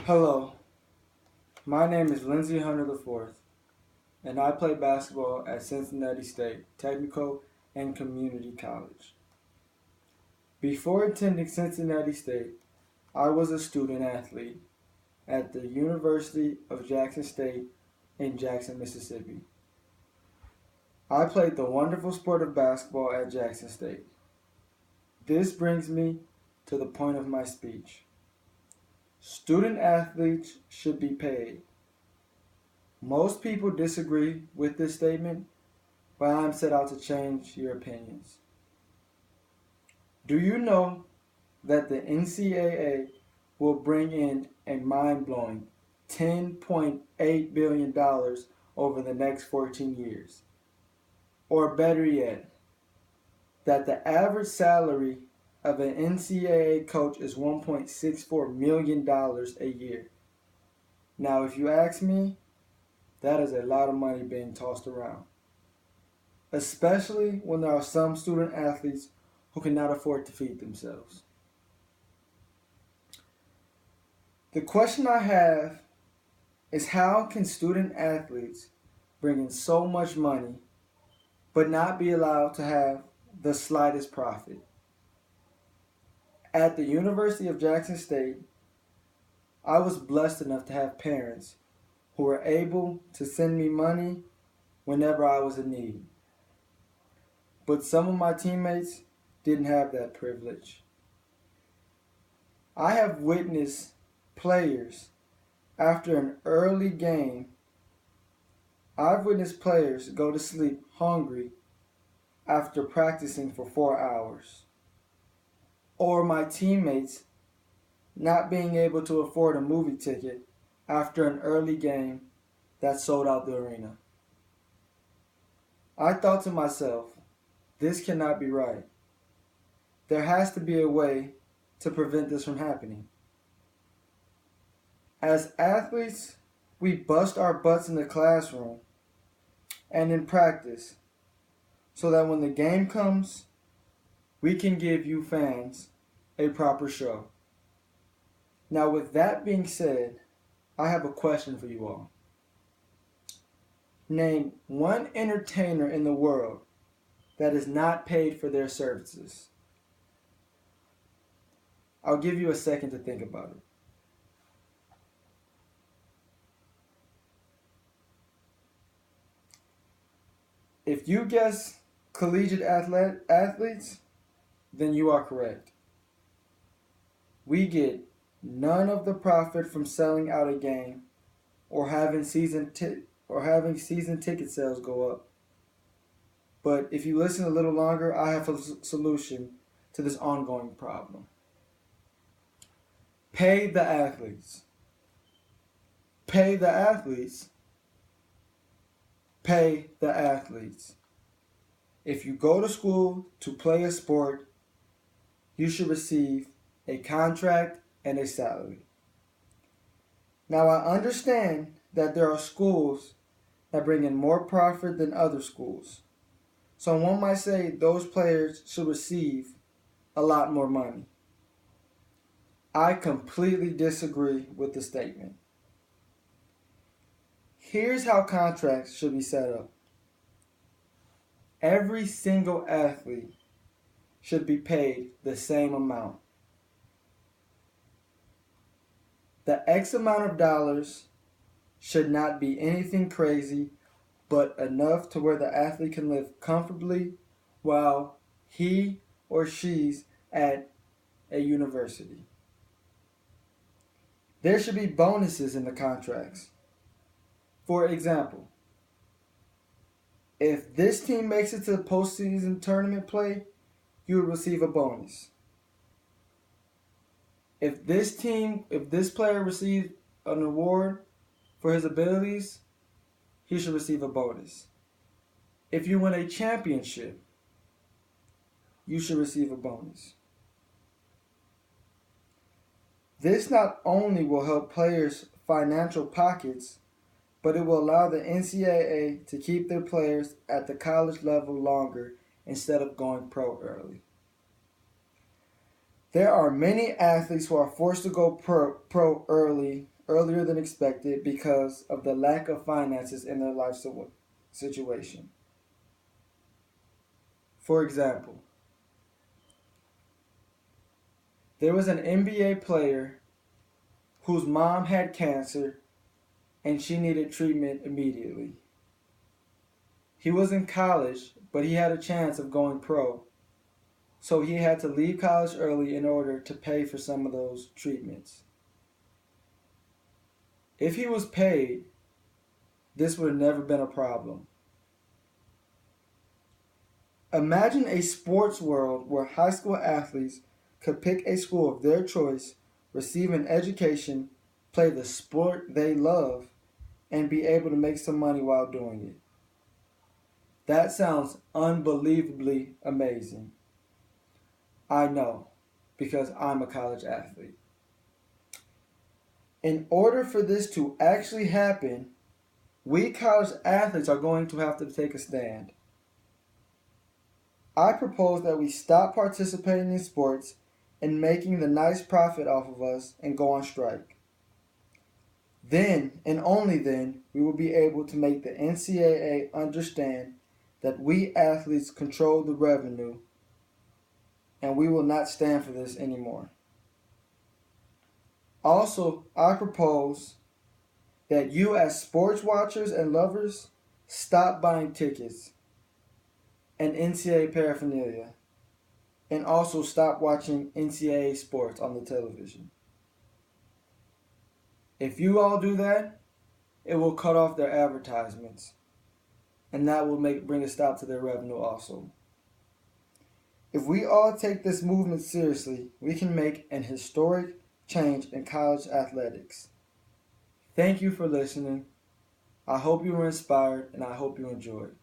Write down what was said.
Hello, my name is Lindsey Hunter IV, and I play basketball at Cincinnati State Technical and Community College. Before attending Cincinnati State, I was a student athlete at the University of Jackson State in Jackson, Mississippi. I played the wonderful sport of basketball at Jackson State. This brings me to the point of my speech. Student athletes should be paid. Most people disagree with this statement, but I'm set out to change your opinions. Do you know that the Ncaa will bring in a mind-blowing $10.8 billion over the next 14 years? Or better yet, that the average salary of an Ncaa coach is $1.64 million a year. Now, if you ask me, that is a lot of money being tossed around, especially when there are some student athletes who cannot afford to feed themselves. The question I have is, how can student athletes bring in so much money but not be allowed to have the slightest profit? At the University of Jackson State, I was blessed enough to have parents who were able to send me money whenever I was in need. But some of my teammates didn't have that privilege. I have witnessed players after an early game. I've witnessed players go to sleep hungry after practicing for 4 hours. Or my teammates not being able to afford a movie ticket after an early game that sold out the arena. I thought to myself, this cannot be right. There has to be a way to prevent this from happening. As athletes, we bust our butts in the classroom and in practice so that when the game comes, we can give you fans a proper show. Now, with that being said, I have a question for you all. Name one entertainer in the world that is not paid for their services. I'll give you a second to think about it. If you guess collegiate athletes, then you are correct. We get none of the profit from selling out a game or having season ticket sales go up. But if you listen a little longer, I have a solution to this ongoing problem. Pay the athletes. Pay the athletes. Pay the athletes. If you go to school to play a sport, you should receive a contract and a salary. Now, I understand that there are schools that bring in more profit than other schools. So one might say those players should receive a lot more money. I completely disagree with the statement. Here's how contracts should be set up. Every single athlete should be paid the same amount. The X amount of dollars should not be anything crazy, but enough to where the athlete can live comfortably while he or she's at a university. There should be bonuses in the contracts. For example, if this team makes it to the postseason tournament play, you will receive a bonus. If this player receives an award for his abilities, he should receive a bonus. If you win a championship, you should receive a bonus. This not only will help players' financial pockets, but it will allow the Ncaa to keep their players at the college level longer instead of going pro early. There are many athletes who are forced to go pro early earlier than expected because of the lack of finances in their life situation. For example, there was an NBA player whose mom had cancer and she needed treatment immediately. He was in college, but he had a chance of going pro, so he had to leave college early in order to pay for some of those treatments. If he was paid, this would have never been a problem. Imagine a sports world where high school athletes could pick a school of their choice, receive an education, play the sport they love, and be able to make some money while doing it. That sounds unbelievably amazing. I know, because I'm a college athlete. In order for this to actually happen, we college athletes are going to have to take a stand. I propose that we stop participating in sports and making the nice profit off of us and go on strike. Then, and only then, we will be able to make the NCAA understand that we athletes control the revenue and we will not stand for this anymore. Also, I propose that you as sports watchers and lovers stop buying tickets and NCAA paraphernalia, and also stop watching NCAA sports on the television. If you all do that, it will cut off their advertisements, and that will bring a stop to their revenue also. If we all take this movement seriously, we can make an historic change in college athletics. Thank you for listening. I hope you were inspired and I hope you enjoyed.